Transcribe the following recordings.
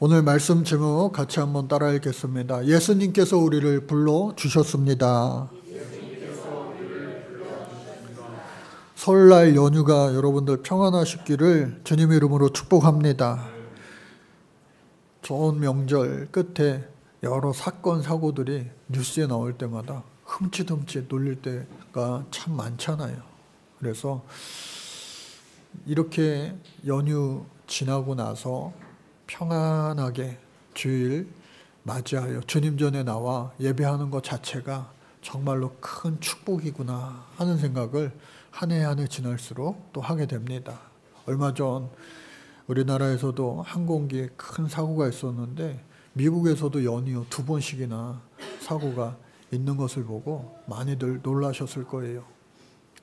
오늘 말씀 제목 같이 한번 따라 읽겠습니다. 예수님께서 우리를 불러 주셨습니다. 설날 연휴가 여러분들 평안하시기를 주님 이름으로 축복합니다. 좋은 명절 끝에 여러 사건 사고들이 뉴스에 나올 때마다 흠칫흠칫 놀릴 때가 참 많잖아요. 그래서 이렇게 연휴 지나고 나서 평안하게 주일 맞이하여 주님 전에 나와 예배하는 것 자체가 정말로 큰 축복이구나 하는 생각을 한 해 한 해 지날수록 또 하게 됩니다. 얼마 전 우리나라에서도 항공기에 큰 사고가 있었는데 미국에서도 연이어 2번씩이나 사고가 있는 것을 보고 많이들 놀라셨을 거예요.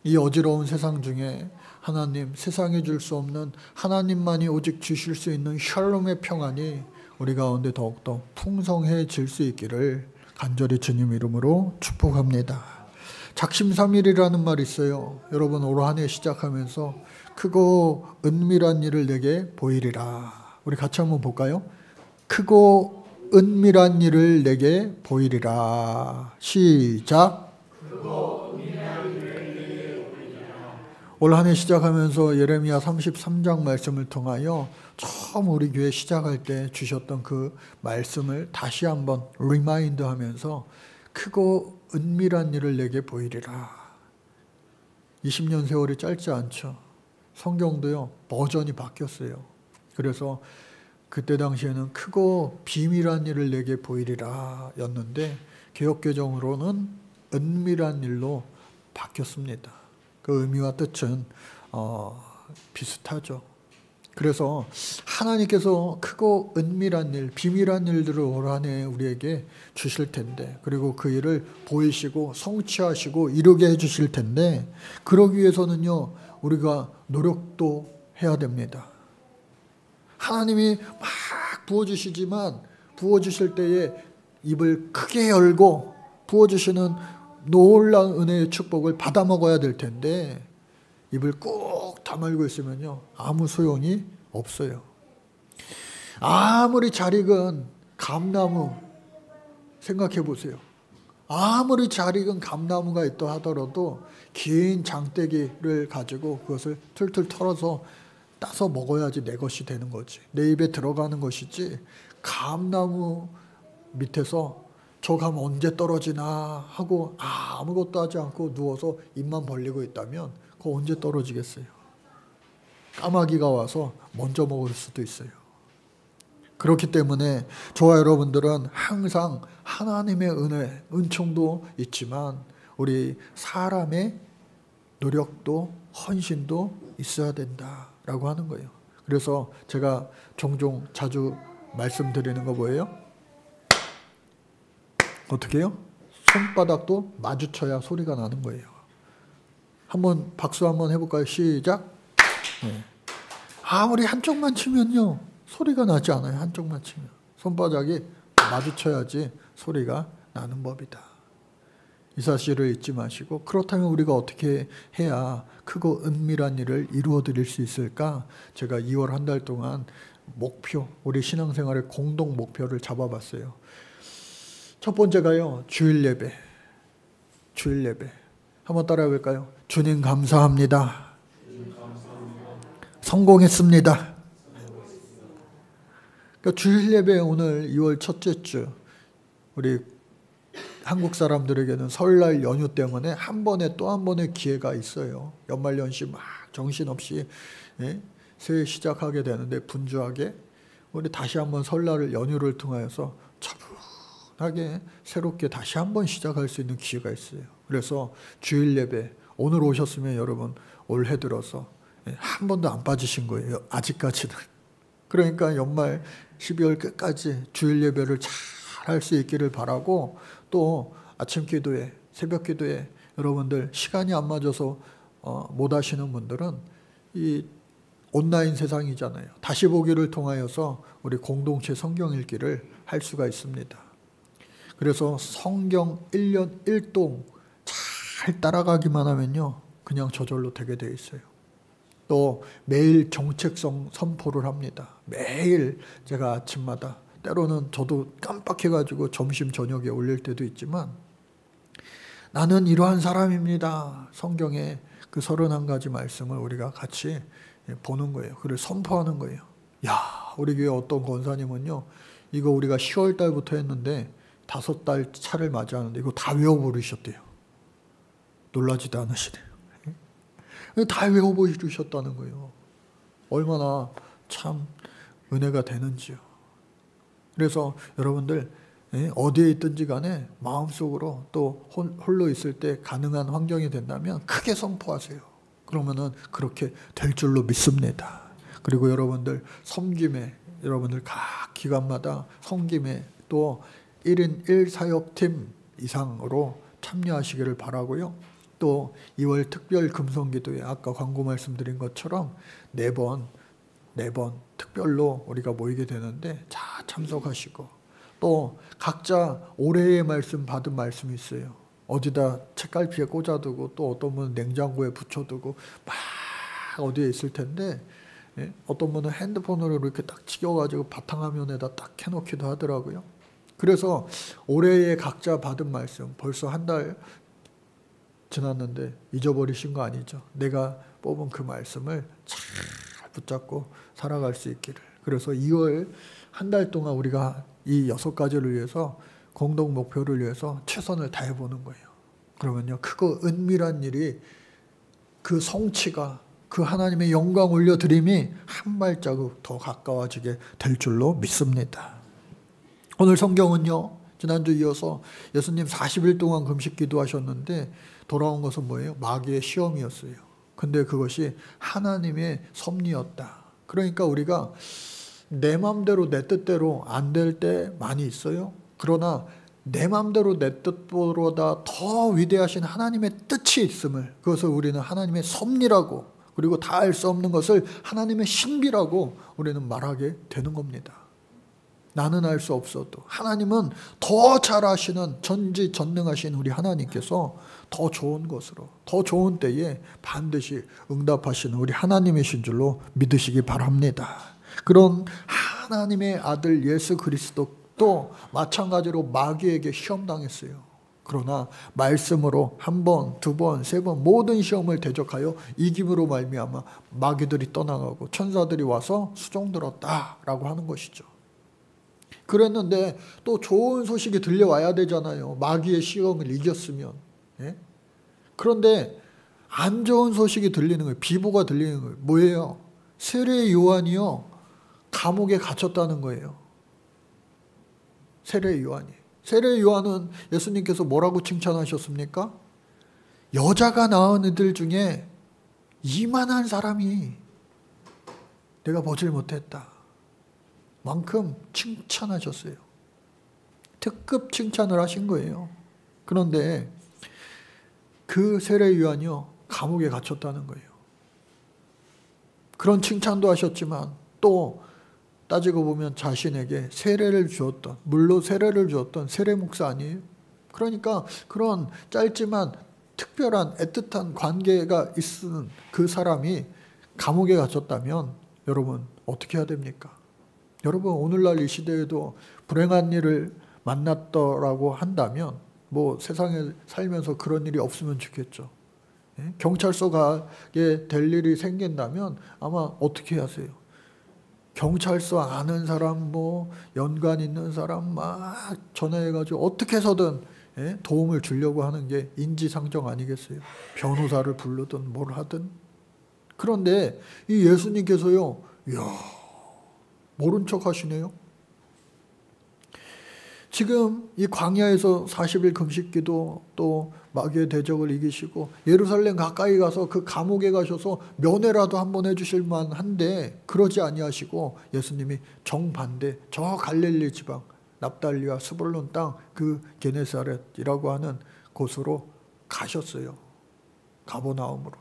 이 어지러운 세상 중에 하나님, 세상에 줄 수 없는 하나님만이 오직 주실 수 있는 샬롬의 평안이 우리 가운데 더욱더 풍성해질 수 있기를 간절히 주님 이름으로 축복합니다. 작심삼일이라는 말이 있어요. 여러분 올 한 해 시작하면서 크고 은밀한 일을 내게 보이리라. 우리 같이 한번 볼까요? 크고 은밀한 일을 내게 보이리라. 시작. 올 한 해 시작하면서 예레미야 33장 말씀을 통하여 처음 우리 교회 시작할 때 주셨던 그 말씀을 다시 한번 리마인드 하면서 크고 은밀한 일을 내게 보이리라. 20년 세월이 짧지 않죠. 성경도요 버전이 바뀌었어요. 그래서 그때 당시에는 크고 비밀한 일을 내게 보이리라 였는데 개역개정으로는 은밀한 일로 바뀌었습니다. 그 의미와 뜻은 비슷하죠. 그래서 하나님께서 크고 은밀한 일, 비밀한 일들을 올 한 해 우리에게 주실 텐데, 그리고 그 일을 보이시고 성취하시고 이루게 해주실 텐데, 그러기 위해서는요 우리가 노력도 해야 됩니다. 하나님이 막 부어주시지만 부어주실 때에 입을 크게 열고 부어주시는 놀라운 은혜의 축복을 받아 먹어야 될 텐데 입을 꾹 다물고 있으면요 아무 소용이 없어요. 아무리 잘 익은 감나무 생각해 보세요. 아무리 잘 익은 감나무가 있다 하더라도 긴 장대기를 가지고 그것을 틀틀 털어서 따서 먹어야지 내 것이 되는 거지. 내 입에 들어가는 것이지. 감나무 밑에서 저 감 언제 떨어지나 하고 아무것도 하지 않고 누워서 입만 벌리고 있다면 그거 언제 떨어지겠어요? 까마귀가 와서 먼저 먹을 수도 있어요. 그렇기 때문에 저와 여러분들은 항상 하나님의 은혜, 은총도 있지만 우리 사람의 노력도 헌신도 있어야 된다라고 하는 거예요. 그래서 제가 종종 자주 말씀드리는 거 뭐예요? 어떻게 해요? 손바닥도 마주쳐야 소리가 나는 거예요. 한번 박수 한번 해볼까요? 시작. 네. 아무리 한쪽만 치면요 소리가 나지 않아요. 한쪽만 치면 손바닥이 마주쳐야지 소리가 나는 법이다. 이 사실을 잊지 마시고, 그렇다면 우리가 어떻게 해야 크고 은밀한 일을 이루어 드릴 수 있을까? 제가 2월 한 달 동안 목표, 우리 신앙생활의 공동 목표를 잡아봤어요. 첫 번째가요 주일 예배. 주일 예배 한번 따라해 볼까요? 주님 감사합니다. 성공했습니다. 그러니까 주일 예배 오늘 2월 첫째 주 우리 한국 사람들에게는 설날 연휴 때문에 한 번에 또 한 번의 기회가 있어요. 연말연시 막 정신없이 새해 시작하게 되는데 분주하게 우리 다시 한번 설날을 연휴를 통하여서 차분하게 새롭게 다시 한번 시작할 수 있는 기회가 있어요. 그래서 주일 예배 오늘 오셨으면 여러분 올해 들어서 한 번도 안 빠지신 거예요. 아직까지는. 그러니까 연말 12월 끝까지 주일 예배를 잘 할 수 있기를 바라고, 또 아침 기도회, 새벽 기도회 여러분들 시간이 안 맞아서 못 하시는 분들은 이 온라인 세상이잖아요. 다시 보기를 통하여서 우리 공동체 성경 읽기를 할 수가 있습니다. 그래서 성경 1년 1동 잘 따라가기만 하면요 그냥 저절로 되게 돼 있어요. 또 매일 정책성 선포를 합니다. 매일 제가 아침마다, 때로는 저도 깜빡해가지고 점심 저녁에 올릴 때도 있지만, 나는 이러한 사람입니다. 성경에 그 31가지 말씀을 우리가 같이 보는 거예요. 그걸 선포하는 거예요. 야, 우리 교회 어떤 권사님은요, 이거 우리가 10월 달부터 했는데 5달 차를 맞이하는데 이거 다 외워버리셨대요. 놀라지도 않으시네요. 다 외워버리셨다는 거예요. 얼마나 참 은혜가 되는지요. 그래서 여러분들 어디에 있든지 간에 마음속으로 또 홀로 있을 때 가능한 환경이 된다면 크게 선포하세요. 그러면은 그렇게 될 줄로 믿습니다. 그리고 여러분들 섬김에, 여러분들 각 기관마다 섬김에 또 1인 1사역팀 이상으로 참여하시기를 바라고요. 또 2월 특별 금성기도에 아까 광고 말씀드린 것처럼 4번 특별로 우리가 모이게 되는데 자 참석하시고, 또 각자 올해의 말씀 받은 말씀이 있어요. 어디다 책갈피에 꽂아두고 또 어떤 분은 냉장고에 붙여두고 막 어디에 있을 텐데, 어떤 분은 핸드폰으로 이렇게 딱 찍어가지고 바탕화면에다 딱 해놓기도 하더라고요. 그래서 올해의 각자 받은 말씀 벌써 한 달 지났는데 잊어버리신 거 아니죠? 내가 뽑은 그 말씀을 잘 붙잡고 살아갈 수 있기를. 그래서 2월 한 달 동안 우리가 이 6가지를 위해서, 공동 목표를 위해서 최선을 다해보는 거예요. 그러면요, 크고 은밀한 일이, 그 성취가, 그 하나님의 영광 올려드림이 한 발자국 더 가까워지게 될 줄로 믿습니다. 오늘 성경은요, 지난주 이어서 예수님 40일 동안 금식 기도하셨는데 돌아온 것은 뭐예요? 마귀의 시험이었어요. 근데 그것이 하나님의 섭리였다. 그러니까 우리가 내 맘대로 내 뜻대로 안 될 때 많이 있어요. 그러나 내 맘대로 내 뜻보다 더 위대하신 하나님의 뜻이 있음을, 그것을 우리는 하나님의 섭리라고, 그리고 다 알 수 없는 것을 하나님의 신비라고 우리는 말하게 되는 겁니다. 나는 알 수 없어도 하나님은 더 잘 아시는 전지전능하신 우리 하나님께서 더 좋은 것으로, 더 좋은 때에 반드시 응답하시는 우리 하나님이신 줄로 믿으시기 바랍니다. 그런 하나님의 아들 예수 그리스도도 마찬가지로 마귀에게 시험당했어요. 그러나 말씀으로 1번, 2번, 3번 모든 시험을 대적하여 이김으로 말미암아 마귀들이 떠나가고 천사들이 와서 수종들었다라고 하는 것이죠. 그랬는데 또 좋은 소식이 들려와야 되잖아요. 마귀의 시험을 이겼으면. 그런데 안 좋은 소식이 들리는 거예요. 비보가 들리는 거예요. 뭐예요? 세례 요한이요, 감옥에 갇혔다는 거예요. 세례 요한이. 세례 요한은 예수님께서 뭐라고 칭찬하셨습니까? 여자가 낳은 이들 중에 이만한 사람이 내가 보질 못했다 만큼 칭찬하셨어요. 특급 칭찬을 하신 거예요. 그런데 그 세례 요한이요, 감옥에 갇혔다는 거예요. 그런 칭찬도 하셨지만 또 따지고 보면 자신에게 세례를 주었던, 물로 세례를 주었던 세례 목사 아니에요? 그러니까 그런 짧지만 특별한 애틋한 관계가 있는 그 사람이 감옥에 갇혔다면 여러분 어떻게 해야 됩니까? 여러분 오늘날 이 시대에도 불행한 일을 만났더라고 한다면 뭐 세상에 살면서 그런 일이 없으면 좋겠죠. 경찰서 가게 될 일이 생긴다면 아마 어떻게 하세요? 경찰서 아는 사람, 뭐 연관 있는 사람 막 전화해가지고 어떻게 해서든 도움을 주려고 하는 게 인지상정 아니겠어요? 변호사를 부르든 뭘 하든. 그런데 이 예수님께서요, 이야, 모른 척 하시네요. 지금 이 광야에서 40일 금식기도, 또 마귀의 대적을 이기시고 예루살렘 가까이 가서 그 감옥에 가셔서 면회라도 한번 해주실 만한데 그러지 아니하시고 예수님이 정반대 저 갈릴리 지방 납달리와 스불론 땅 그 게네사렛이라고 하는 곳으로 가셨어요. 가버나움으로.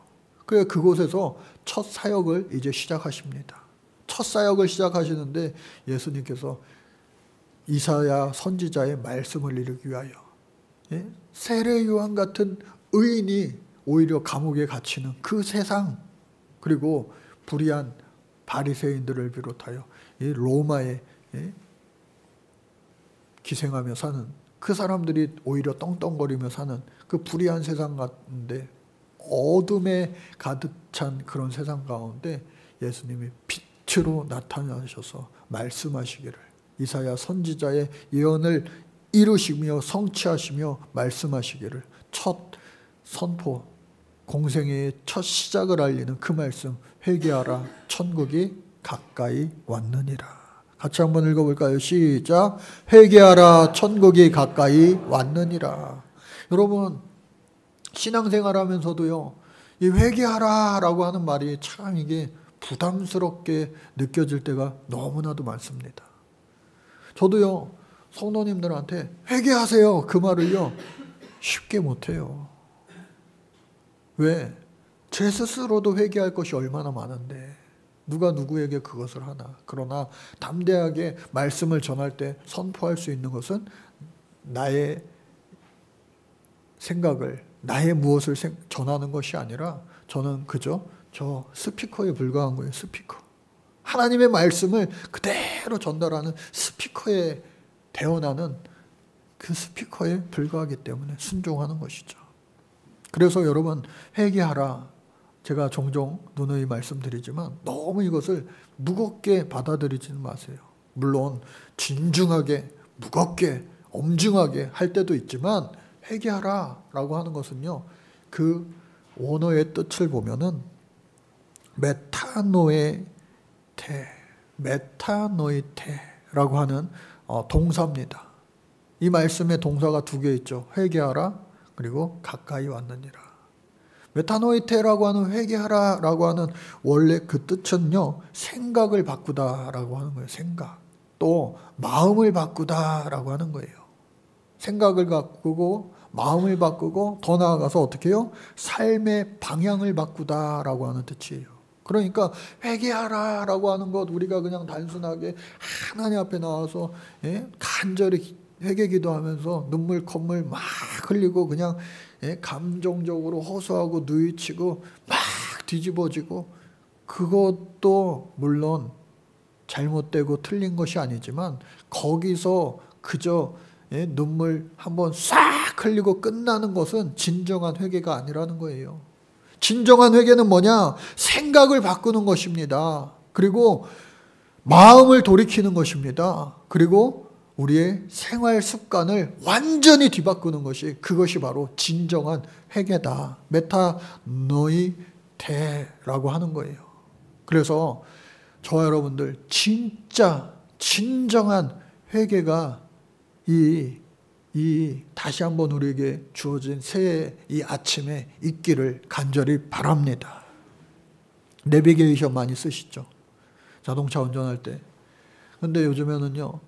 그래 그곳에서 첫 사역을 이제 시작하십니다. 첫 사역을 시작하시는데 예수님께서 이사야 선지자의 말씀을 이루기 위하여 세례 요한 같은 의인이 오히려 감옥에 갇히는 그 세상, 그리고 불의한 바리새인들을 비롯하여 이 로마에 기생하며 사는 그 사람들이 오히려 떵떵거리며 사는 그 불의한 세상 가운데, 어둠에 가득 찬 그런 세상 가운데 예수님이 빛으로 나타나셔서 말씀하시기를, 이사야 선지자의 예언을 이루시며 성취하시며 말씀하시기를, 첫 선포, 공생애의 첫 시작을 알리는 그 말씀, 회개하라 천국이 가까이 왔느니라. 같이 한번 읽어볼까요? 시작. 회개하라 천국이 가까이 왔느니라. 여러분, 신앙생활 하면서도요, 이 회개하라 라고 하는 말이 참 이게 부담스럽게 느껴질 때가 너무나도 많습니다. 저도요, 성도님들한테 회개하세요 그 말을요 쉽게 못해요. 왜? 제 스스로도 회개할 것이 얼마나 많은데 누가 누구에게 그것을 하나. 그러나 담대하게 말씀을 전할 때 선포할 수 있는 것은 나의 생각을, 나의 무엇을 전하는 것이 아니라 저는 그저 저 스피커에 불과한 거예요. 스피커. 하나님의 말씀을 그대로 전달하는 스피커에 대언하는 그 스피커에 불과하기 때문에 순종하는 것이죠. 그래서 여러분, 회개하라. 제가 종종 누누이 말씀드리지만 너무 이것을 무겁게 받아들이지는 마세요. 물론 진중하게, 무겁게, 엄중하게 할 때도 있지만 회개하라 라고 하는 것은요, 그 원어의 뜻을 보면은 메타노이테라고 하는 동사입니다. 이 말씀에 동사가 두 개 있죠. 회개하라, 그리고 가까이 왔느니라. 메타노이테라고 하는 회개하라 라고 하는 원래 그 뜻은요, 생각을 바꾸다 라고 하는 거예요. 생각. 또 마음을 바꾸다 라고 하는 거예요. 생각을 바꾸고 마음을 바꾸고 더 나아가서 어떻게 해요? 삶의 방향을 바꾸다 라고 하는 뜻이에요. 그러니까 회개하라 라고 하는 것, 우리가 그냥 단순하게 하나님 앞에 나와서 간절히 회개 기도하면서 눈물 콧물 막 흘리고 그냥 감정적으로 호소하고 누이치고 막 뒤집어지고, 그것도 물론 잘못되고 틀린 것이 아니지만 거기서 그저 눈물 한번 싹 흘리고 끝나는 것은 진정한 회개가 아니라는 거예요. 진정한 회개는 뭐냐? 생각을 바꾸는 것입니다. 그리고 마음을 돌이키는 것입니다. 그리고 우리의 생활 습관을 완전히 뒤바꾸는 것이, 그것이 바로 진정한 회개다. 메타노이테라고 하는 거예요. 그래서 저와 여러분들 진짜 진정한 회개가 이 다시 한번 우리에게 주어진 새해 이 아침에 있기를 간절히 바랍니다. 내비게이션 많이 쓰시죠? 자동차 운전할 때. 근데 요즘에는요,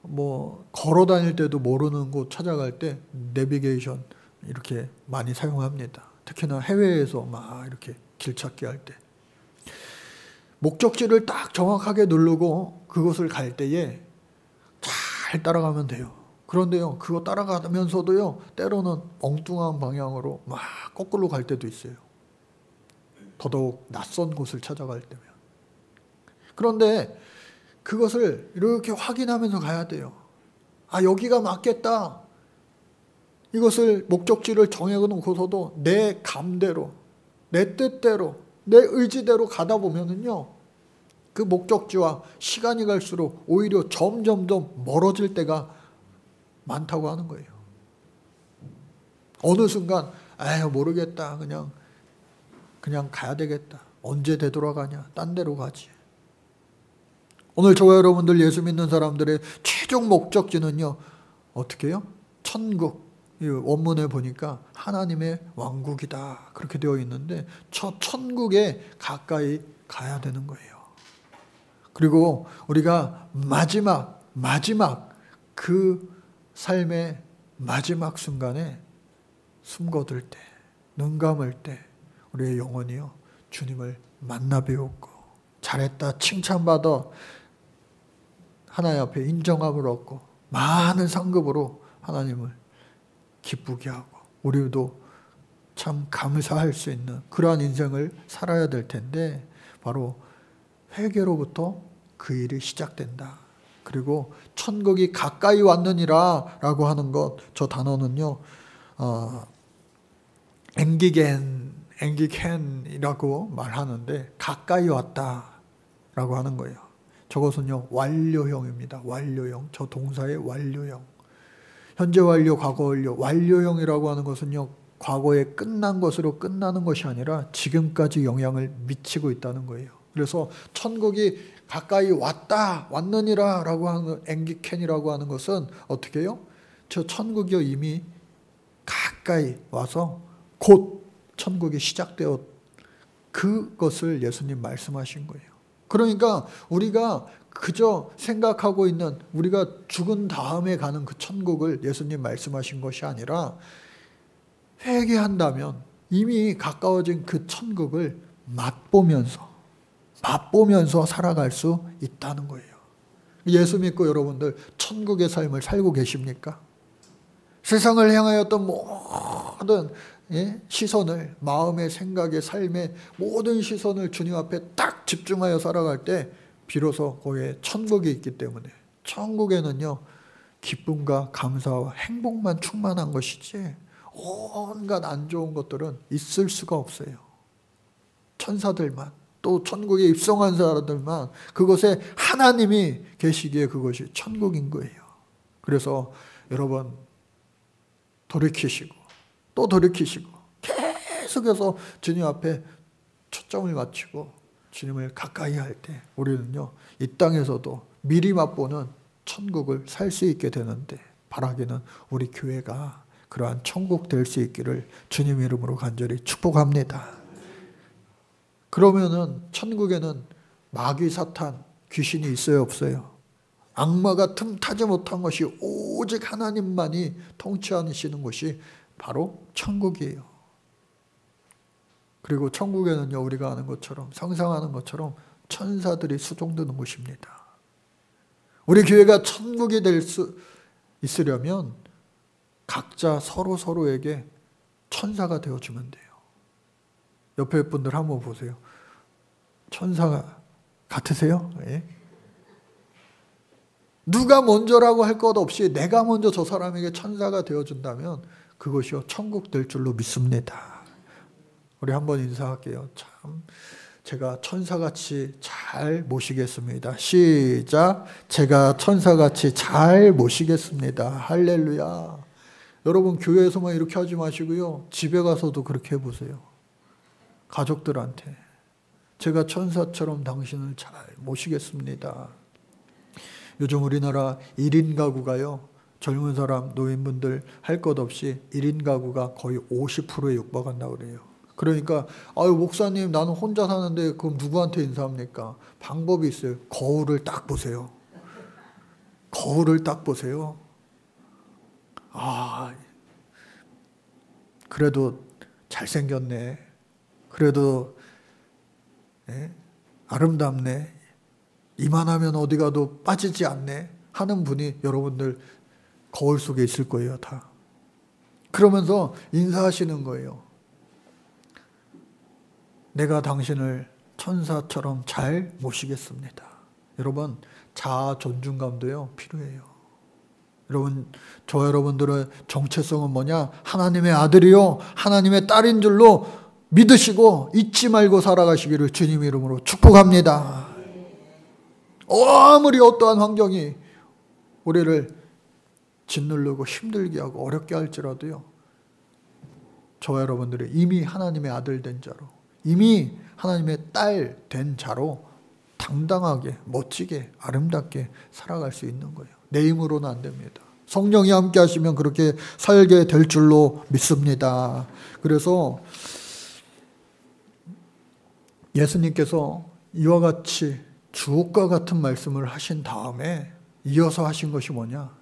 뭐 걸어 다닐 때도 모르는 곳 찾아갈 때 내비게이션 이렇게 많이 사용합니다. 특히나 해외에서 막 이렇게 길 찾기 할 때. 목적지를 딱 정확하게 누르고 그곳을 갈 때에 잘 따라가면 돼요. 그런데요, 그거 따라가면서도요, 때로는 엉뚱한 방향으로 막 거꾸로 갈 때도 있어요. 더더욱 낯선 곳을 찾아갈 때면. 그런데 그것을 이렇게 확인하면서 가야 돼요. 아, 여기가 맞겠다. 이것을 목적지를 정해놓고서도 내 감대로, 내 뜻대로, 내 의지대로 가다 보면은요, 그 목적지와 시간이 갈수록 오히려 점점점 멀어질 때가 많다고 하는 거예요. 어느 순간 아유 모르겠다, 그냥 가야 되겠다. 언제 되돌아가냐, 딴 데로 가지. 오늘 저와 여러분들 예수 믿는 사람들의 최종 목적지는요, 어떻게 해요? 천국. 이 원문에 보니까 하나님의 왕국이다 그렇게 되어 있는데, 저 천국에 가까이 가야 되는 거예요. 그리고 우리가 마지막 그 삶의 마지막 순간에 숨거들 때, 눈 감을 때 우리의 영혼이요, 주님을 만나 뵈었고 잘했다 칭찬받아 하나님 앞에 인정함을 얻고 많은 상급으로 하나님을 기쁘게 하고, 우리도 참 감사할 수 있는 그러한 인생을 살아야 될 텐데 바로 회개로부터 그 일이 시작된다. 그리고 천국이 가까이 왔느니라 라고 하는 것, 저 단어는요 앵기겐이라고 말하는데 가까이 왔다 라고 하는 거예요. 저것은요 완료형입니다. 완료형. 저 동사의 완료형. 현재 완료, 과거 완료. 완료형이라고 하는 것은요 과거에 끝난 것으로 끝나는 것이 아니라 지금까지 영향을 미치고 있다는 거예요. 그래서 천국이 가까이 왔다, 왔느니라 라고 하는 앵기켄이라고 하는 것은 어떻게 해요? 저 천국이 이미 가까이 와서 곧 천국이 시작되었, 그것을 예수님 말씀하신 거예요. 그러니까 우리가 그저 생각하고 있는 우리가 죽은 다음에 가는 그 천국을 예수님 말씀하신 것이 아니라 회개한다면 이미 가까워진 그 천국을 맛보면서 살아갈 수 있다는 거예요. 예수 믿고 여러분들 천국의 삶을 살고 계십니까? 세상을 향하였던 모든 시선을, 마음의 생각의 삶의 모든 시선을 주님 앞에 딱 집중하여 살아갈 때 비로소 거기에 천국이 있기 때문에, 천국에는요 기쁨과 감사와 행복만 충만한 것이지 온갖 안 좋은 것들은 있을 수가 없어요. 천사들만, 또 천국에 입성한 사람들만, 그곳에 하나님이 계시기에 그것이 천국인 거예요. 그래서 여러분 돌이키시고 또 돌이키시고 계속해서 주님 앞에 초점을 맞추고 주님을 가까이 할 때 우리는요 이 땅에서도 미리 맛보는 천국을 살 수 있게 되는데, 바라기는 우리 교회가 그러한 천국 될 수 있기를 주님 이름으로 간절히 축복합니다. 그러면은 천국에는 마귀, 사탄, 귀신이 있어요, 없어요? 악마가 틈타지 못한 것이 오직 하나님만이 통치하시는 곳이 바로 천국이에요. 그리고 천국에는요 우리가 아는 것처럼, 상상하는 것처럼 천사들이 수종드는 곳입니다. 우리 교회가 천국이 될 수 있으려면 각자 서로에게 천사가 되어주면 돼요. 옆에 분들 한번 보세요. 천사 같으세요? 예? 누가 먼저라고 할 것 없이 내가 먼저 저 사람에게 천사가 되어준다면 그것이요 천국 될 줄로 믿습니다. 우리 한번 인사할게요. 참 제가 천사같이 잘 모시겠습니다. 시작. 제가 천사같이 잘 모시겠습니다. 할렐루야. 여러분 교회에서만 이렇게 하지 마시고요 집에 가서도 그렇게 해보세요. 가족들한테 제가 천사처럼 당신을 잘 모시겠습니다. 요즘 우리나라 1인 가구가요 젊은 사람, 노인분들 할 것 없이 1인 가구가 거의 50%에 육박한다고 그래요. 그러니까 아유 목사님 나는 혼자 사는데 그럼 누구한테 인사합니까? 방법이 있어요. 거울을 딱 보세요. 거울을 딱 보세요. 아 그래도 잘생겼네. 그래도 아름답네. 이만하면 어디 가도 빠지지 않네 하는 분이 여러분들 거울 속에 있을 거예요. 다. 그러면서 인사하시는 거예요. 내가 당신을 천사처럼 잘 모시겠습니다. 여러분 자아 존중감도요 필요해요. 여러분 저 여러분들의 정체성은 뭐냐? 하나님의 아들이요 하나님의 딸인 줄로 믿으시고 잊지 말고 살아가시기를 주님 이름으로 축복합니다. 아무리 어떠한 환경이 우리를 짓누르고 힘들게 하고 어렵게 할지라도요 저와 여러분들이 이미 하나님의 아들 된 자로, 이미 하나님의 딸 된 자로 당당하게 멋지게 아름답게 살아갈 수 있는 거예요. 내 힘으로는 안 됩니다. 성령이 함께 하시면 그렇게 살게 될 줄로 믿습니다. 그래서 예수님께서 이와 같이 주옥과 같은 말씀을 하신 다음에 이어서 하신 것이 뭐냐?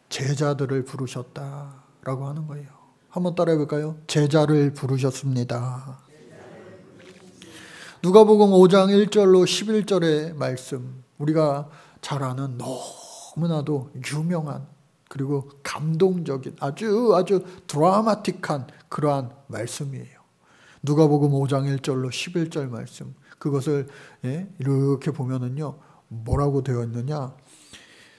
제자들을 부르셨다라고 하는 거예요. 한번 따라해 볼까요? 제자를 부르셨습니다. 누가복음 5장 1절로 11절의 말씀, 우리가 잘 아는 너무나도 유명한 그리고 감동적인 아주 드라마틱한 그러한 말씀이에요. 누가복음 5장 1절로 11절 말씀. 그것을 이렇게 보면은요. 뭐라고 되어 있느냐?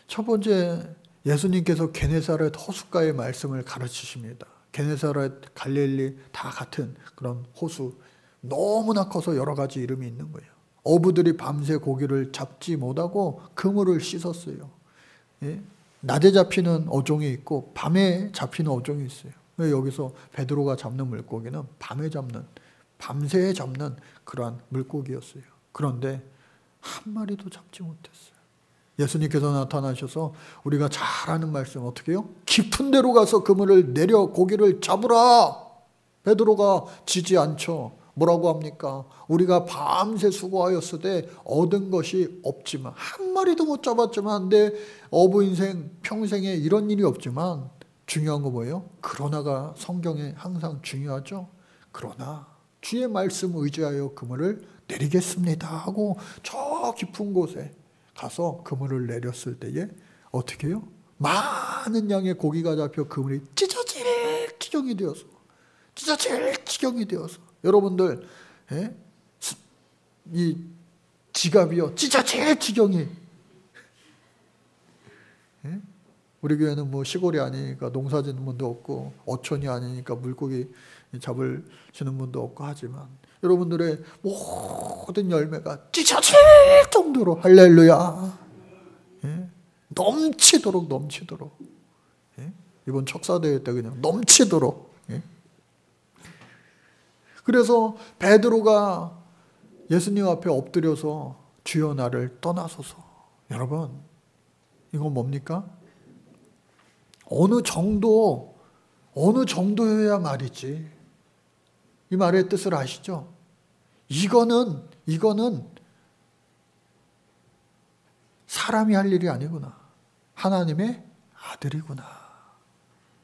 첫 번째 예수님께서 게네사렛 호숫가의 말씀을 가르치십니다. 게네사렛, 갈릴리 다 같은 그런 호수. 너무나 커서 여러 가지 이름이 있는 거예요. 어부들이 밤새 고기를 잡지 못하고 그물을 씻었어요. 낮에 잡히는 어종이 있고 밤에 잡히는 어종이 있어요. 여기서 베드로가 잡는 물고기는 밤새 잡는 그러한 물고기였어요. 그런데 한 마리도 잡지 못했어요. 예수님께서 나타나셔서 우리가 잘 아는 말씀 어떻게 해요? 깊은 데로 가서 그물을 내려 고기를 잡으라. 베드로가 지지 않죠. 뭐라고 합니까? 우리가 밤새 수고하였으되 얻은 것이 없지만, 한 마리도 못 잡았지만 내 어부 인생 평생에 이런 일이 없지만 중요한 거 뭐예요? 그러나가 성경에 항상 중요하죠. 그러나 주의 말씀 의지하여 그물을 내리겠습니다 하고 저 깊은 곳에 가서 그물을 내렸을 때에 어떻게 해요? 많은 양의 고기가 잡혀 그물이 찢어질 지경이 되어서 여러분들 이 지갑이요 찢어질 지경이 우리 교회는 뭐 시골이 아니니까 농사 짓는 분도 없고 어촌이 아니니까 물고기 잡으시는 분도 없고 하지만 여러분들의 모든 열매가 찢어질 정도로 할렐루야 넘치도록 이번 척사대회 때 그냥 넘치도록 그래서 베드로가 예수님 앞에 엎드려서 주여 나를 떠나소서. 여러분 이건 뭡니까? 어느 정도여야 말이지. 이 말의 뜻을 아시죠? 이거는 사람이 할 일이 아니구나. 하나님의 아들이구나.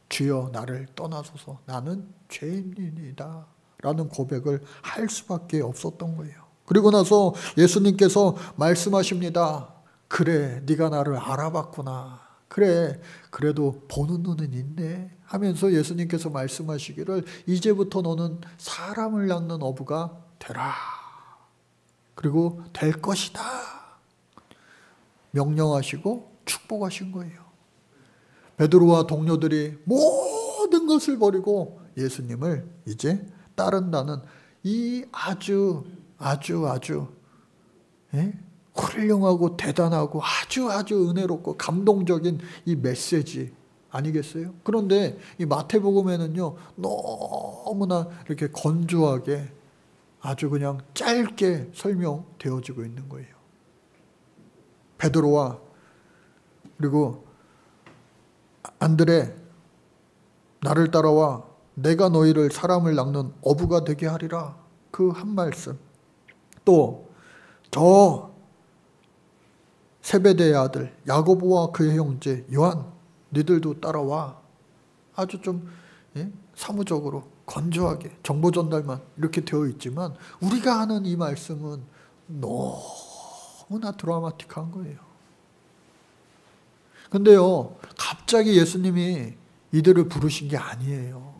주여 나를 떠나소서. 나는 죄인이다. 라는 고백을 할 수밖에 없었던 거예요. 그리고 나서 예수님께서 말씀하십니다. 그래, 네가 나를 알아봤구나. 그래, 그래도 보는 눈은 있네. 하면서 예수님께서 말씀하시기를 이제부터 너는 사람을 낚는 어부가 되라. 그리고 될 것이다. 명령하시고 축복하신 거예요. 베드로와 동료들이 모든 것을 버리고 예수님을 이제 따른다는 이 아주 훌륭하고 대단하고 아주 은혜롭고 감동적인 이 메시지 아니겠어요? 그런데 이 마태복음에는요 너무나 이렇게 건조하게 아주 그냥 짧게 설명되어지고 있는 거예요. 베드로와 그리고 안드레 나를 따라와 내가 너희를 사람을 낚는 어부가 되게 하리라. 그 한 말씀. 또 저 세베대의 아들 야고보와 그의 형제 요한 너희들도 따라와. 아주 좀 사무적으로 건조하게 정보 전달만 이렇게 되어 있지만 우리가 아는 이 말씀은 너무나 드라마틱한 거예요. 근데요 갑자기 예수님이 이들을 부르신 게 아니에요.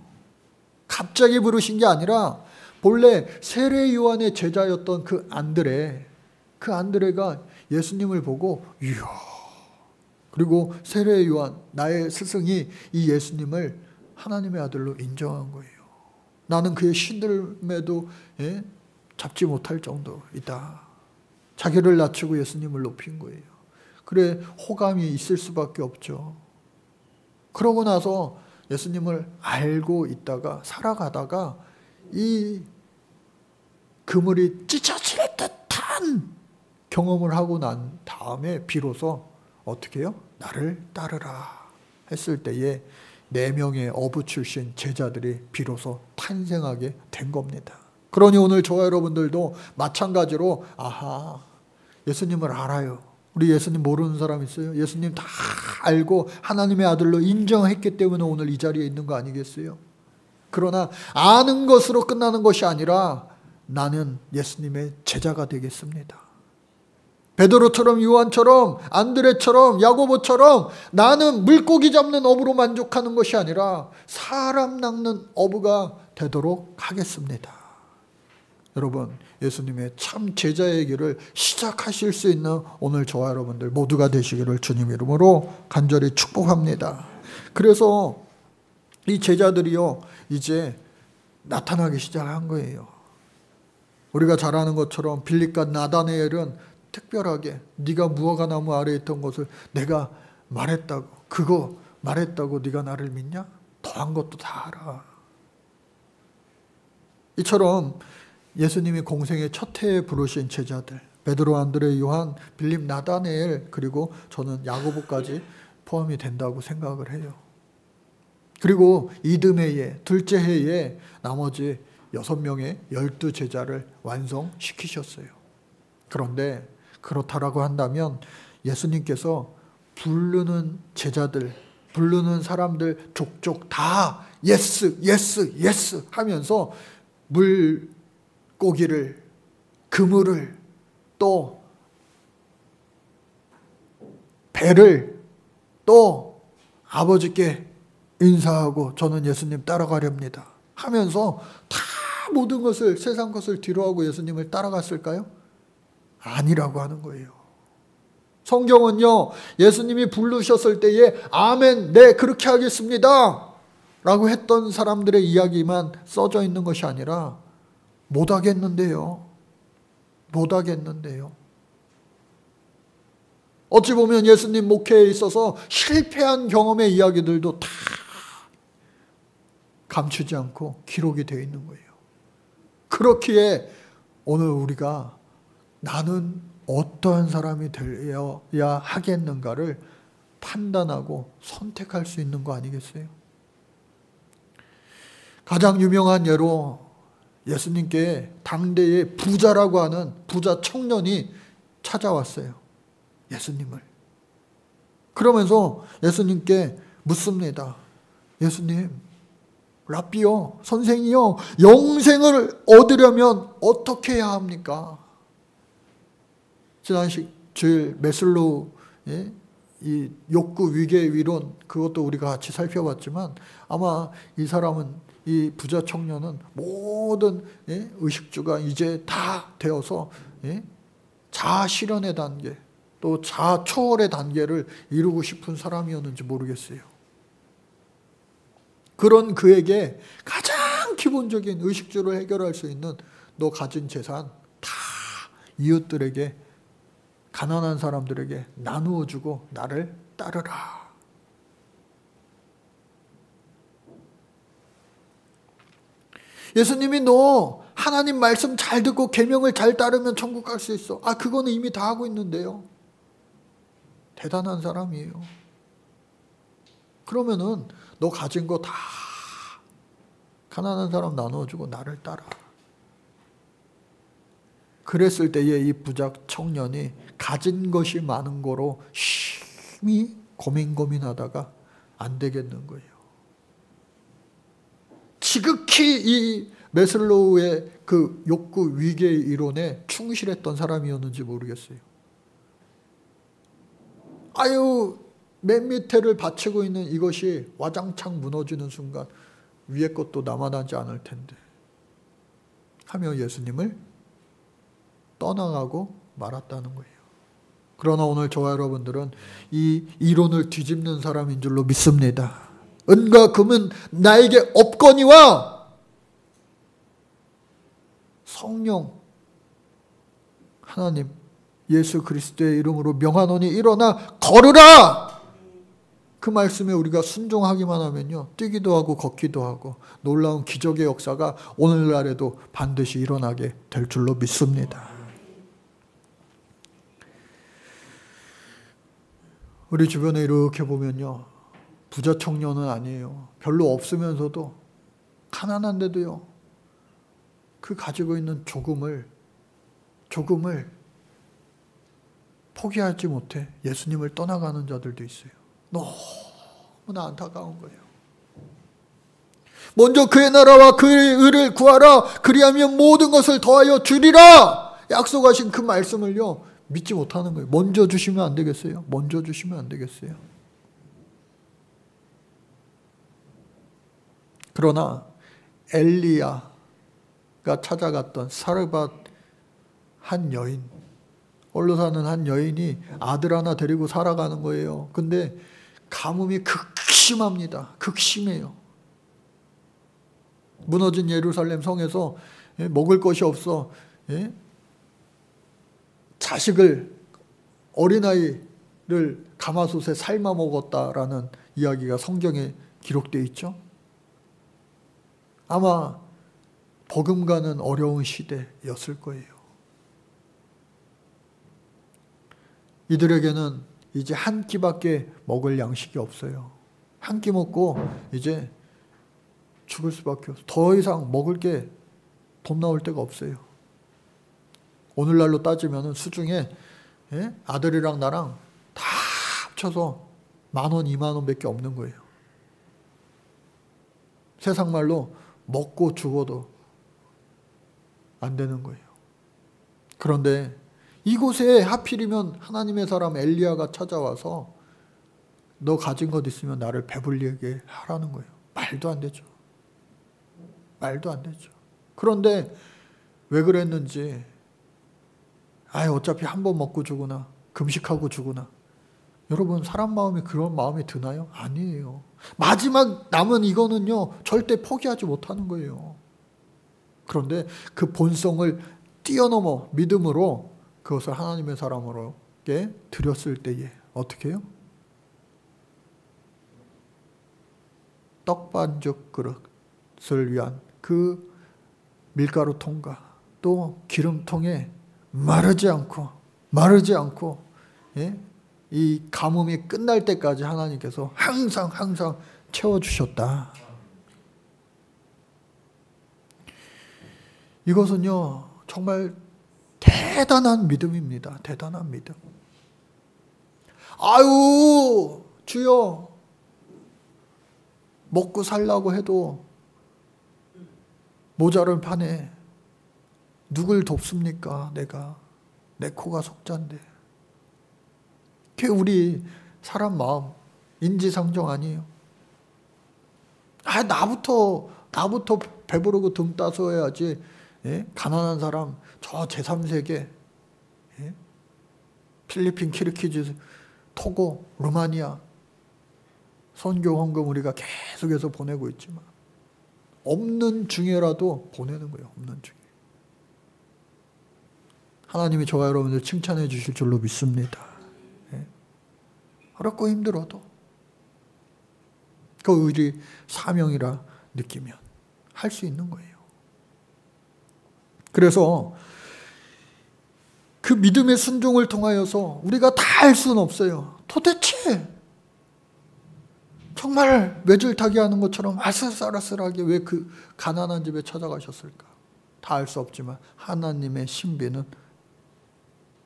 갑자기 부르신 게 아니라 본래 세례 요한의 제자였던 그 안드레가 예수님을 보고 이야. 그리고 세례 요한 나의 스승이 이 예수님을 하나님의 아들로 인정한 거예요. 나는 그의 신들매도 잡지 못할 정도이다. 자기를 낮추고 예수님을 높인 거예요. 그래 호감이 있을 수밖에 없죠. 그러고 나서 예수님을 알고 있다가 살아가다가 이 그물이 찢어질 듯한 경험을 하고 난 다음에 비로소 어떻게 해요? 나를 따르라 했을 때에 4명의 어부 출신 제자들이 비로소 탄생하게 된 겁니다. 그러니 오늘 저와 여러분들도 마찬가지로 아하 예수님을 알아요. 우리 예수님 모르는 사람 있어요? 예수님 다 알고 하나님의 아들로 인정했기 때문에 오늘 이 자리에 있는 거 아니겠어요? 그러나 아는 것으로 끝나는 것이 아니라 나는 예수님의 제자가 되겠습니다. 베드로처럼, 요한처럼, 안드레처럼, 야고보처럼 나는 물고기 잡는 어부로 만족하는 것이 아니라 사람 낚는 어부가 되도록 하겠습니다. 여러분, 예수님의 참 제자의 길을 시작하실 수 있는 오늘 저와 여러분들 모두가 되시기를 주님 이름으로 간절히 축복합니다. 그래서 이 제자들이요, 이제 나타나기 시작한 거예요. 우리가 잘 아는 것처럼 빌립과 나다나엘은 특별하게 네가 무화과 나무 아래에 있던 것을 내가 말했다고, 그거 말했다고 네가 나를 믿냐? 더한 것도 다 알아. 이처럼 예수님이 공생의 첫 해에 부르신 제자들, 베드로, 안드레, 요한, 빌립, 나다나엘, 그리고 저는 야고보까지 포함이 된다고 생각을 해요. 그리고 이듬해에, 둘째 해에 나머지 6명의 12제자를 완성시키셨어요. 그런데 그렇다라고 한다면 예수님께서 부르는 제자들, 부르는 사람들 족족 다 예스, 예스, 예스 하면서 물고기를, 그물을, 또 배를, 또 아버지께 인사하고 저는 예수님 따라가렵니다 하면서 다 모든 것을, 세상 것을 뒤로하고 예수님을 따라갔을까요? 아니라고 하는 거예요. 성경은요, 예수님이 부르셨을 때에 아멘, 네, 그렇게 하겠습니다 라고 했던 사람들의 이야기만 써져 있는 것이 아니라 못하겠는데요. 못하겠는데요. 어찌 보면 예수님 목회에 있어서 실패한 경험의 이야기들도 다 감추지 않고 기록이 되어 있는 거예요. 그렇기에 오늘 우리가 나는 어떠한 사람이 되어야 하겠는가를 판단하고 선택할 수 있는 거 아니겠어요? 가장 유명한 예로 예수님께 당대의 부자라고 하는 부자 청년이 찾아왔어요. 예수님을. 그러면서 예수님께 묻습니다. 예수님, 랍비요, 선생이요, 영생을 얻으려면 어떻게 해야 합니까? 지난 주일 메슬로우의 이 욕구 위계 이론, 그것도 우리가 같이 살펴봤지만 아마 이 사람은, 이 부자 청년은 모든 의식주가 이제 다 되어서 자아 실현의 단계, 또 자아 초월의 단계를 이루고 싶은 사람이었는지 모르겠어요. 그런 그에게 가장 기본적인 의식주를 해결할 수 있는 너 가진 재산 다 이웃들에게, 가난한 사람들에게 나누어 주고 나를 따르라. 예수님이 너 하나님 말씀 잘 듣고 계명을 잘 따르면 천국 갈 수 있어. 아, 그거는 이미 다 하고 있는데요. 대단한 사람이에요. 그러면은 너 가진 거 다 가난한 사람 나눠주고 나를 따라. 그랬을 때에 이 부자 청년이 가진 것이 많은 거로 심히 고민하다가 안 되겠는 거예요. 지극히 이 메슬로우의 그 욕구 위계 이론에 충실했던 사람이었는지 모르겠어요. 아유, 맨 밑에를 받치고 있는 이것이 와장창 무너지는 순간 위에 것도 남아나지 않을 텐데 하며 예수님을 떠나가고 말았다는 거예요. 그러나 오늘 저와 여러분들은 이 이론을 뒤집는 사람인 줄로 믿습니다. 은과 금은 나에게 없거니와 성령 하나님 예수 그리스도의 이름으로 명하노니 일어나 걸으라. 그 말씀에 우리가 순종하기만 하면요, 뛰기도 하고 걷기도 하고 놀라운 기적의 역사가 오늘날에도 반드시 일어나게 될 줄로 믿습니다. 우리 주변에 이렇게 보면요, 부자 청년은 아니에요. 별로 없으면서도 가난한데도요, 그 가지고 있는 조금을 포기하지 못해 예수님을 떠나가는 자들도 있어요. 너무나 안타까운 거예요. 먼저 그의 나라와 그의 의를 구하라. 그리하면 모든 것을 더하여 주리라. 약속하신 그 말씀을요, 믿지 못하는 거예요. 먼저 주시면 안 되겠어요? 먼저 주시면 안 되겠어요? 그러나 엘리야가 찾아갔던 사르밧 한 여인, 홀로 사는 한 여인이 아들 하나 데리고 살아가는 거예요. 근데 가뭄이 극심합니다. 극심해요. 무너진 예루살렘 성에서 먹을 것이 없어 자식을, 어린아이를 가마솥에 삶아 먹었다라는 이야기가 성경에 기록되어 있죠. 아마 버금가는 어려운 시대였을 거예요. 이들에게는 이제 한 끼밖에 먹을 양식이 없어요. 한 끼 먹고 이제 죽을 수밖에 없어요. 더 이상 먹을 게 돈 나올 데가 없어요. 오늘날로 따지면 수중에 아들이랑 나랑 다 합쳐서 10,000원, 20,000원 밖에 없는 거예요. 세상 말로 먹고 죽어도 안 되는 거예요. 그런데 이곳에 하필이면 하나님의 사람 엘리야가 찾아와서 너 가진 것 있으면 나를 배불리게 하라는 거예요. 말도 안 되죠. 말도 안 되죠. 그런데 왜 그랬는지, 어차피 한 번 먹고 죽으나 금식하고 죽으나. 여러분, 사람 마음이 그런 마음이 드나요? 아니에요. 마지막 남은 이거는요, 절대 포기하지 못하는 거예요. 그런데 그 본성을 뛰어넘어 믿음으로 그것을 하나님의 사람으로게 드렸을 때에 어떻게 해요? 떡반죽 그릇을 위한 그 밀가루 통과 또 기름통에 마르지 않고 이 가뭄이 끝날 때까지 하나님께서 항상 채워주셨다. 이것은요 정말 대단한 믿음입니다. 대단한 믿음. 아유 주여, 먹고 살라고 해도 모자른 판에 누굴 돕습니까? 내 코가 석잔데. 그게 우리 사람 마음, 인지상정 아니에요? 나부터 배부르고 등 따서야지. 가난한 사람 저 제3세계, 필리핀, 키르키즈, 토고, 루마니아 선교 헌금 우리가 계속해서 보내고 있지만 없는 중에라도 보내는 거예요. 없는 중에. 하나님이 저와 여러분들 칭찬해 주실 줄로 믿습니다. 어렵고 힘들어도 그 우리 사명이라 느끼면 할 수 있는 거예요. 그래서 그 믿음의 순종을 통하여서 우리가 다 할 수는 없어요. 도대체 정말 외줄타기 하는 것처럼 아슬아슬하게 왜 그 가난한 집에 찾아가셨을까? 다 알 수 없지만 하나님의 신비는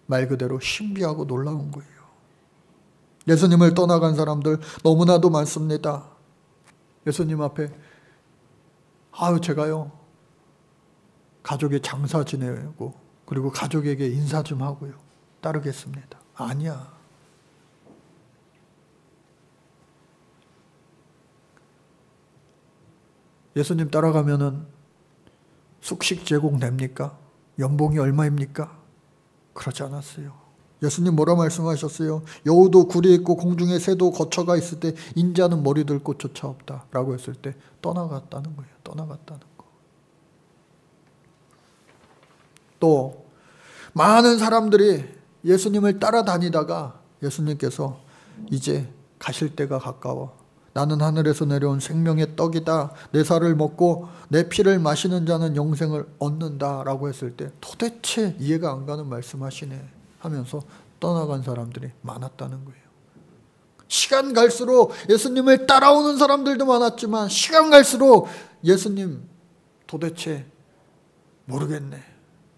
말 그대로 신비하고 놀라운 거예요. 예수님을 떠나간 사람들 너무나도 많습니다. 예수님 앞에 제가요 가족의 장사 지내고 그리고 가족에게 인사 좀 하고요 따르겠습니다. 아니야. 예수님 따라가면은 숙식 제공 됩니까? 연봉이 얼마입니까? 그러지 않았어요. 예수님 뭐라 말씀하셨어요? 여우도 굴이 있고 공중에 새도 거처가 있을 때 인자는 머리 들 곳조차 없다 라고 했을 때 떠나갔다는 거예요. 떠나갔다는 거. 또 많은 사람들이 예수님을 따라다니다가 예수님께서 이제 가실 때가 가까워. 나는 하늘에서 내려온 생명의 떡이다. 내 살을 먹고 내 피를 마시는 자는 영생을 얻는다 라고 했을 때 도대체 이해가 안 가는 말씀하시네 하면서 떠나간 사람들이 많았다는 거예요. 시간 갈수록 예수님을 따라오는 사람들도 많았지만 시간 갈수록 예수님 도대체 모르겠네.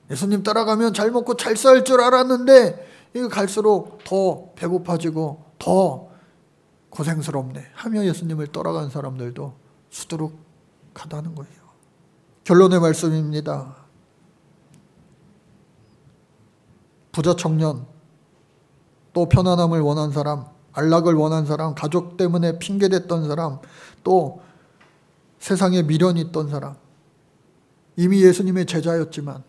예수님 따라가면 잘 먹고 잘 살 줄 알았는데 이거 갈수록 더 배고파지고 더 고생스럽네 하며 예수님을 떠나간 사람들도 수두룩하다는 거예요. 결론의 말씀입니다. 부자 청년 또 편안함을 원한 사람, 안락을 원한 사람, 가족 때문에 핑계댔던 사람, 또 세상에 미련이 있던 사람, 이미 예수님의 제자였지만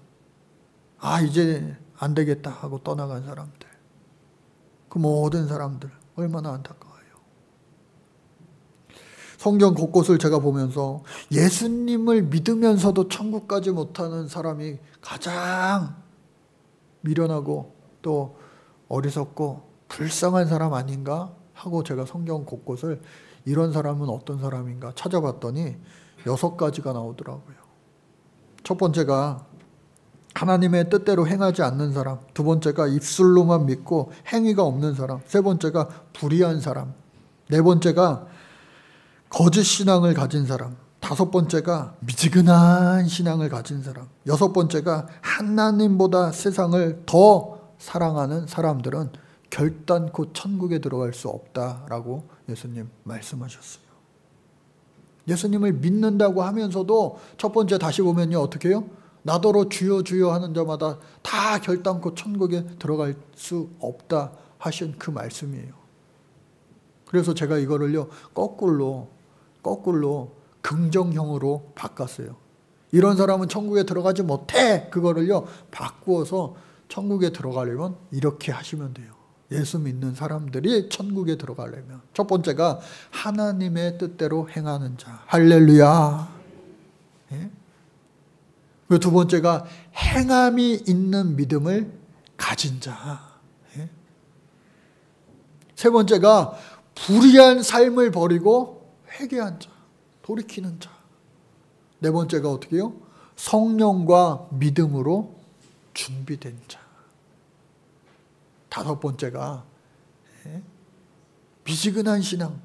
이제 안 되겠다 하고 떠나간 사람들, 그 모든 사람들 얼마나 안타까워요. 성경 곳곳을 제가 보면서 예수님을 믿으면서도 천국 가지 못하는 사람이 가장 미련하고 또 어리석고 불쌍한 사람 아닌가 하고 제가 성경 곳곳을 이런 사람은 어떤 사람인가 찾아봤더니 6가지가 나오더라고요. 첫 번째가 하나님의 뜻대로 행하지 않는 사람, 두 번째가 입술로만 믿고 행위가 없는 사람, 세 번째가 불의한 사람, 네 번째가 거짓 신앙을 가진 사람, 다섯 번째가 미지근한 신앙을 가진 사람, 여섯 번째가 하나님보다 세상을 더 사랑하는 사람들은 결단코 천국에 들어갈 수 없다라고 예수님 말씀하셨어요. 예수님을 믿는다고 하면서도 첫 번째 다시 보면요, 어떻게 해요? 나더러 주여 주여 하는 자마다 다 결단코 천국에 들어갈 수 없다 하신 그 말씀이에요. 그래서 제가 이거를요 거꾸로 긍정형으로 바꿨어요. 이런 사람은 천국에 들어가지 못해. 그거를요 바꾸어서 천국에 들어가려면 이렇게 하시면 돼요. 예수 믿는 사람들이 천국에 들어가려면 첫 번째가 하나님의 뜻대로 행하는 자. 할렐루야. 예? 그 두 번째가 행함이 있는 믿음을 가진 자. 예? 세 번째가 불의한 삶을 버리고 회개한 자, 돌이키는 자. 네 번째가 어떻게 해요? 성령과 믿음으로 준비된 자. 다섯 번째가 미지근한 신앙.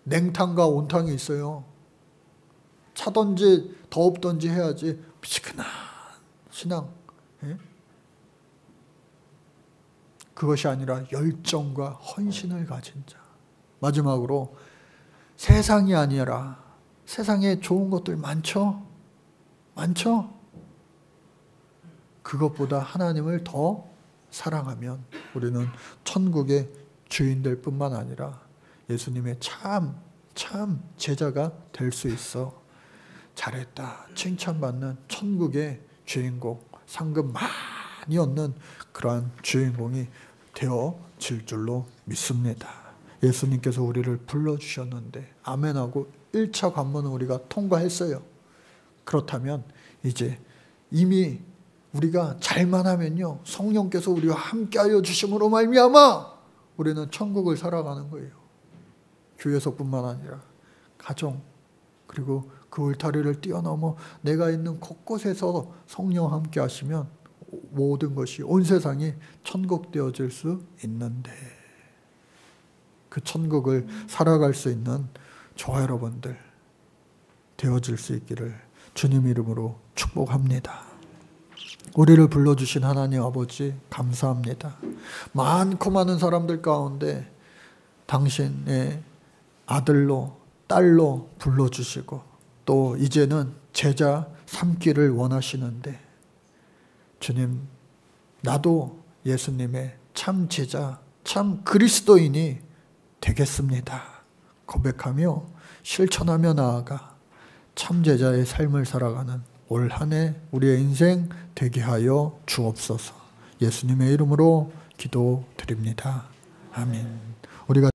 냉탕과 온탕이 있어요. 차든지 더웁든지 해야지. 미지근한 신앙. 그것이 아니라 열정과 헌신을 가진 자. 마지막으로 세상이 아니라 세상에 좋은 것들 많죠? 많죠? 그것보다 하나님을 더 사랑하면 우리는 천국의 주인들 뿐만 아니라 예수님의 참 제자가 될 수 있어. 잘했다 칭찬받는 천국의 주인공, 상금 많이 얻는 그러한 주인공이 되어질 줄로 믿습니다. 예수님께서 우리를 불러주셨는데 아멘하고 1차 관문은 우리가 통과했어요. 그렇다면 이제 이미 우리가 잘만 하면요 성령께서 우리와 함께하여 주심으로 말미암아 우리는 천국을 살아가는 거예요. 교회에서뿐만 아니라 가정, 그리고 그 울타리를 뛰어넘어 내가 있는 곳곳에서 성령 함께 하시면 모든 것이, 온 세상이 천국 되어질 수 있는데, 그 천국을 살아갈 수 있는 저와 여러분들 되어질 수 있기를 주님 이름으로 축복합니다. 우리를 불러주신 하나님 아버지 감사합니다. 많고 많은 사람들 가운데 당신의 아들로 딸로 불러주시고 또 이제는 제자 삼기를 원하시는데, 주님, 나도 예수님의 참 제자, 참 그리스도인이 되겠습니다. 고백하며 실천하며 나아가 참 제자의 삶을 살아가는 올 한 해 우리의 인생 되게 하여 주옵소서. 예수님의 이름으로 기도드립니다. 아멘. 우리가